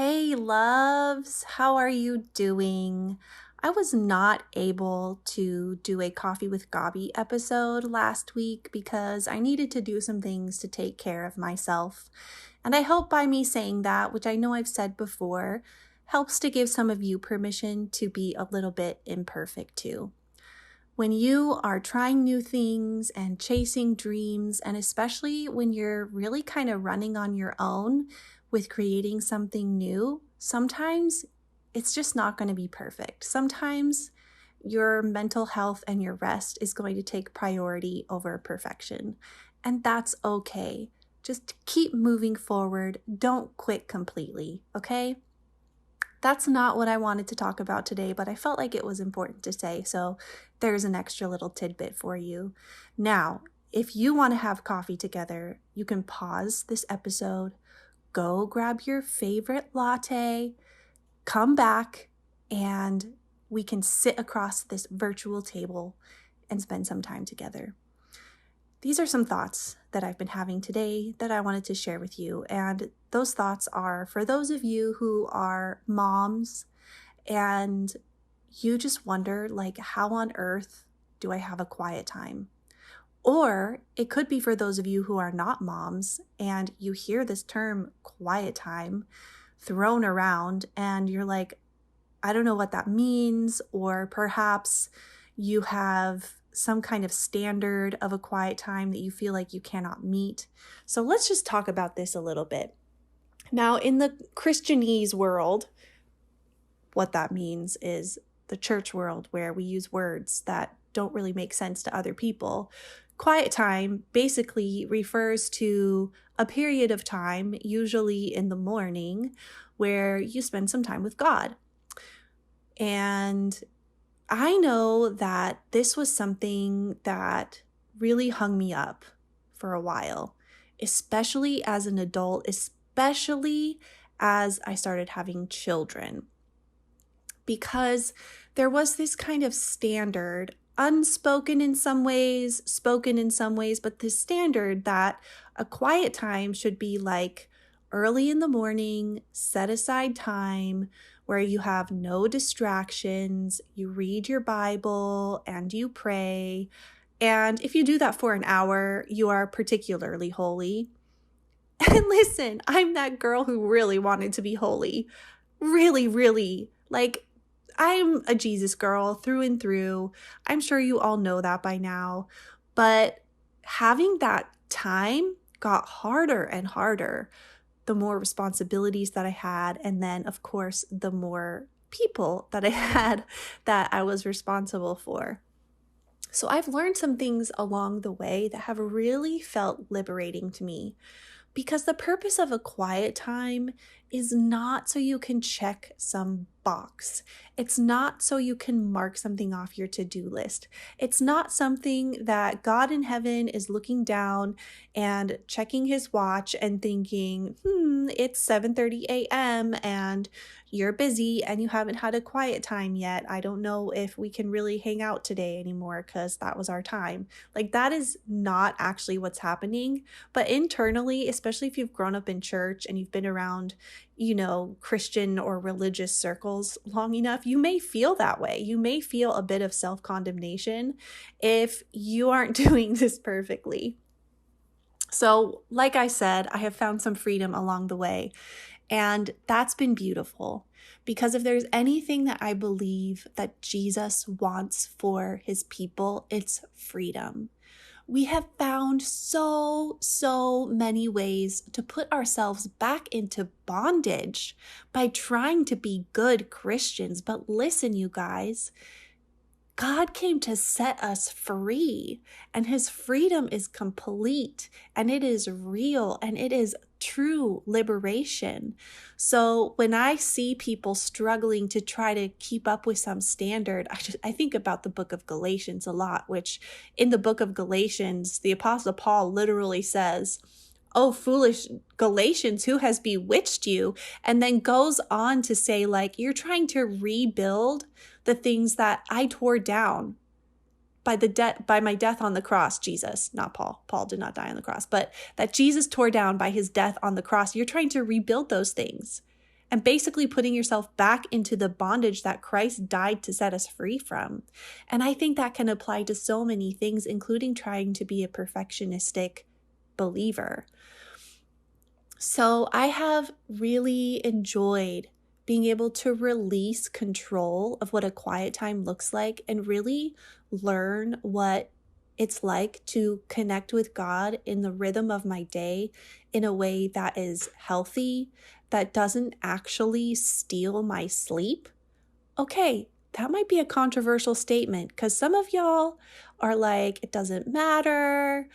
Hey loves, how are you doing? I was not able to do a Coffee with Gabi episode last week because I needed to do some things to take care of myself. And I hope by me saying that, which I know I've said before, helps to give some of you permission to be a little bit imperfect too. When you are trying new things and chasing dreams, and especially when you're really kind of running on your own with creating something new, sometimes it's just not going to be perfect. Sometimes your mental health and your rest is going to take priority over perfection, and that's okay. Just keep moving forward. Don't quit completely, okay? That's not what I wanted to talk about today, but I felt like it was important to say, so there's an extra little tidbit for you. Now, if you want to have coffee together, you can pause this episode, go grab your favorite latte, come back, and we can sit across this virtual table and spend some time together. These are some thoughts that I've been having today that I wanted to share with you. And those thoughts are for those of you who are moms and you just wonder, like, how on earth do I have a quiet time? Or it could be for those of you who are not moms and you hear this term quiet time thrown around and you're like, I don't know what that means. Or perhaps you have some kind of standard of a quiet time that you feel like you cannot meet. So let's just talk about this a little bit. Now, in the Christianese world, what that means is the church world where we use words that don't really make sense to other people. Quiet time basically refers to a period of time, usually in the morning, where you spend some time with God. And I know that this was something that really hung me up for a while, especially as an adult, especially as I started having children, because there was this kind of standard, unspoken in some ways, spoken in some ways, but the standard that a quiet time should be like early in the morning, set aside time where you have no distractions, you read your Bible and you pray. And if you do that for an hour, you are particularly holy. And listen, I'm that girl who really wanted to be holy. Really, really. Like, I'm a Jesus girl through and through. I'm sure you all know that by now. But having that time got harder and harder the more responsibilities that I had, and then, of course, the more people that I had that I was responsible for. So I've learned some things along the way that have really felt liberating to me, because the purpose of a quiet time is not so you can check some box. It's not so you can mark something off your to-do list. It's not something that God in heaven is looking down and checking his watch and thinking, it's 7:30 a.m. and you're busy and you haven't had a quiet time yet. I don't know if we can really hang out today anymore because that was our time. Like, that is not actually what's happening. But internally, especially if you've grown up in church and you've been around, Christian or religious circles long enough, you may feel that way. You may feel a bit of self-condemnation if you aren't doing this perfectly. So, like I said, I have found some freedom along the way, and that's been beautiful, because if there's anything that I believe that Jesus wants for his people, it's freedom. We have found so many ways to put ourselves back into bondage by trying to be good Christians. But listen, you guys, God came to set us free, and his freedom is complete, and it is real, and it is true liberation. So when I see people struggling to try to keep up with some standard, I think about the book of Galatians a lot, which in the book of Galatians, the Apostle Paul literally says, "Oh, foolish Galatians, who has bewitched you?" And then goes on to say, like, you're trying to rebuild the things that I tore down by my death on the cross. Jesus, not Paul. Paul did not die on the cross, but that Jesus tore down by his death on the cross. You're trying to rebuild those things. and basically putting yourself back into the bondage that Christ died to set us free from. And I think that can apply to so many things, including trying to be a perfectionistic believer. So I have really enjoyed being able to release control of what a quiet time looks like and really learn what it's like to connect with God in the rhythm of my day in a way that is healthy, that doesn't actually steal my sleep. Okay, that might be a controversial statement because some of y'all are like, it doesn't matter.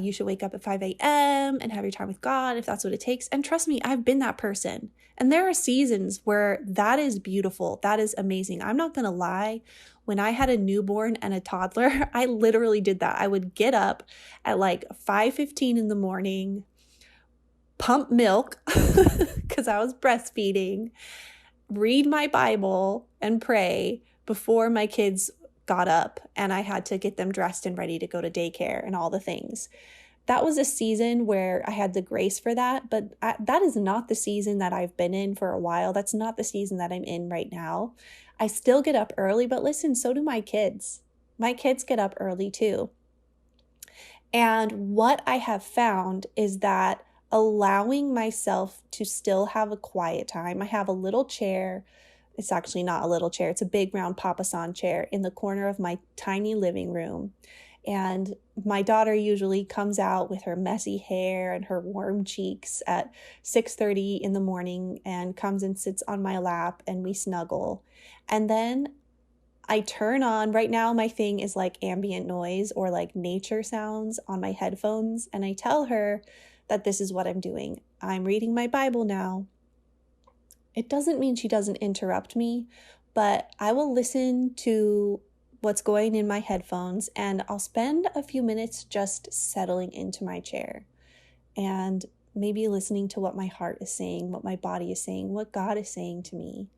You should wake up at 5 a.m. and have your time with God if that's what it takes. And trust me, I've been that person. And there are seasons where that is beautiful. That is amazing. I'm not going to lie. When I had a newborn and a toddler, I literally did that. I would get up at like 5:15 in the morning, pump milk because I was breastfeeding, read my Bible and pray before my kids got up and I had to get them dressed and ready to go to daycare and all the things. That was a season where I had the grace for that, but that is not the season that I've been in for a while. That's not the season that I'm in right now. I still get up early, but listen, so do my kids. My kids get up early too. And what I have found is that allowing myself to still have a quiet time, I have a little chair. It's actually not a little chair. It's a big round papasan chair in the corner of my tiny living room. And my daughter usually comes out with her messy hair and her warm cheeks at 6:30 in the morning and comes and sits on my lap and we snuggle. And then I turn on, right now my thing is like ambient noise or like nature sounds on my headphones. And I tell her that this is what I'm doing. I'm reading my Bible now. It doesn't mean she doesn't interrupt me, but I will listen to what's going in my headphones and I'll spend a few minutes just settling into my chair and maybe listening to what my heart is saying, what my body is saying, what God is saying to me.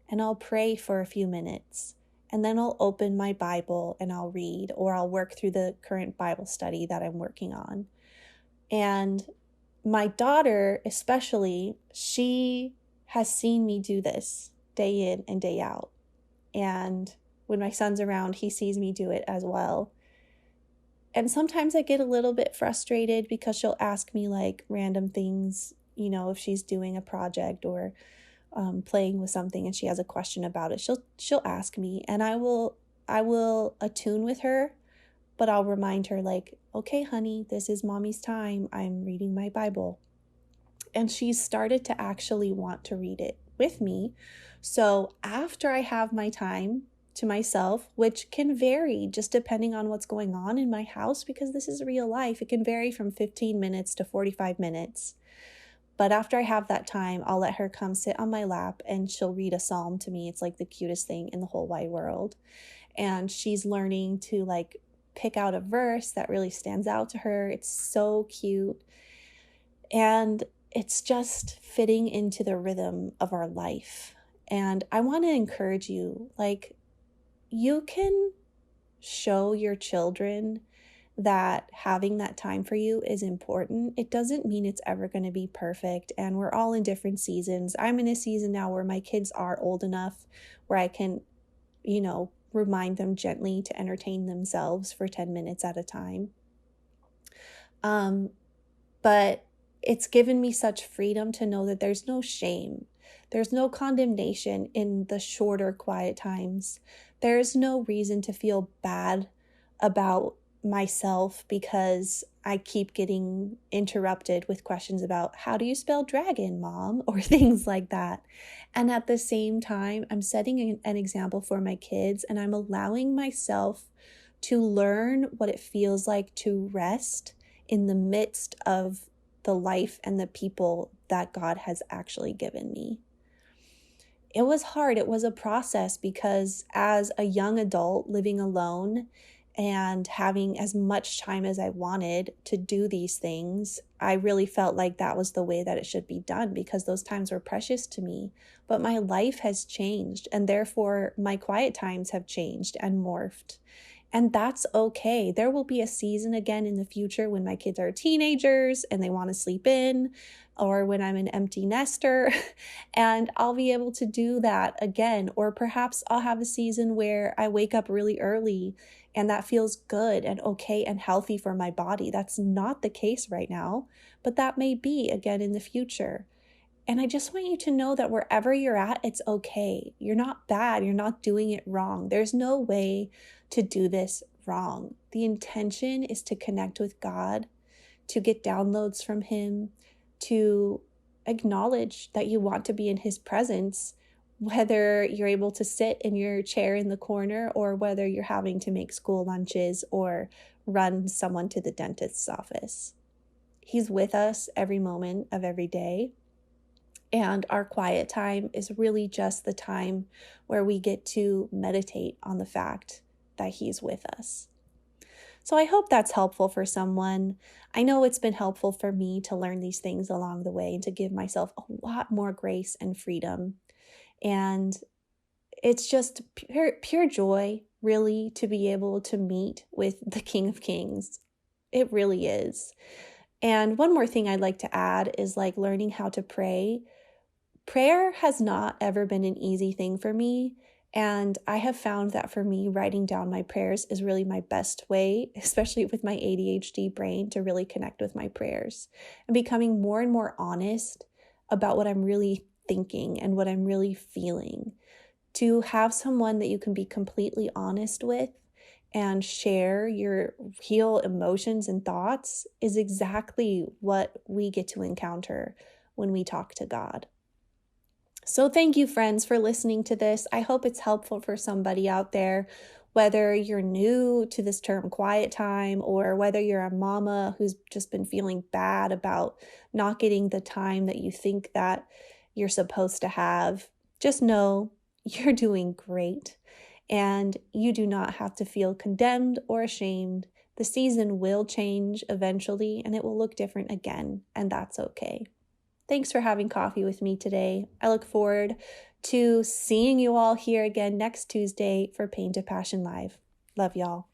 And I'll pray for a few minutes and then I'll open my Bible and I'll read, or I'll work through the current Bible study that I'm working on. And my daughter, especially, she has seen me do this day in and day out. And when my son's around, he sees me do it as well. And sometimes I get a little bit frustrated because she'll ask me like random things, you know, if she's doing a project or playing with something and she has a question about it, she'll ask me and I will attune with her, but I'll remind her like, okay, honey, this is mommy's time. I'm reading my Bible. And she's started to actually want to read it with me. So after I have my time to myself, which can vary just depending on what's going on in my house, because this is real life, it can vary from 15 minutes to 45 minutes. But after I have that time, I'll let her come sit on my lap and she'll read a psalm to me. It's like the cutest thing in the whole wide world. And she's learning to like pick out a verse that really stands out to her. It's so cute. And it's just fitting into the rhythm of our life. And I want to encourage you, like, you can show your children that having that time for you is important. It doesn't mean it's ever going to be perfect. And we're all in different seasons. I'm in a season now where my kids are old enough where I can, you know, remind them gently to entertain themselves for 10 minutes at a time. But it's given me such freedom to know that there's no shame. There's no condemnation in the shorter, quiet times. There's no reason to feel bad about myself because I keep getting interrupted with questions about how do you spell dragon, mom, or things like that. And at the same time, I'm setting an example for my kids and I'm allowing myself to learn what it feels like to rest in the midst of the life and the people that God has actually given me. It was hard. It was a process because as a young adult living alone and having as much time as I wanted to do these things, I really felt like that was the way that it should be done because those times were precious to me. But my life has changed and therefore my quiet times have changed and morphed. And that's okay. There will be a season again in the future when my kids are teenagers and they want to sleep in, or when I'm an empty nester, and I'll be able to do that again. Or perhaps I'll have a season where I wake up really early and that feels good and okay and healthy for my body. That's not the case right now, but that may be again in the future. And I just want you to know that wherever you're at, it's okay. You're not bad. You're not doing it wrong. There's no way to do this wrong. The intention is to connect with God, to get downloads from Him, to acknowledge that you want to be in His presence, whether you're able to sit in your chair in the corner or whether you're having to make school lunches or run someone to the dentist's office. He's with us every moment of every day. And our quiet time is really just the time where we get to meditate on the fact that He's with us. So I hope that's helpful for someone. I know it's been helpful for me to learn these things along the way and to give myself a lot more grace and freedom. And it's just pure joy, really, to be able to meet with the King of Kings. It really is. And one more thing I'd like to add is like learning how to pray. Prayer has not ever been an easy thing for me, and I have found that for me, writing down my prayers is really my best way, especially with my ADHD brain, to really connect with my prayers and becoming more and more honest about what I'm really thinking and what I'm really feeling. To have someone that you can be completely honest with and share your real emotions and thoughts is exactly what we get to encounter when we talk to God. So thank you, friends, for listening to this. I hope it's helpful for somebody out there, whether you're new to this term quiet time or whether you're a mama who's just been feeling bad about not getting the time that you think that you're supposed to have. Just know you're doing great and you do not have to feel condemned or ashamed. The season will change eventually and it will look different again, and that's okay. Thanks for having coffee with me today. I look forward to seeing you all here again next Tuesday for Pain to Passion Live. Love y'all.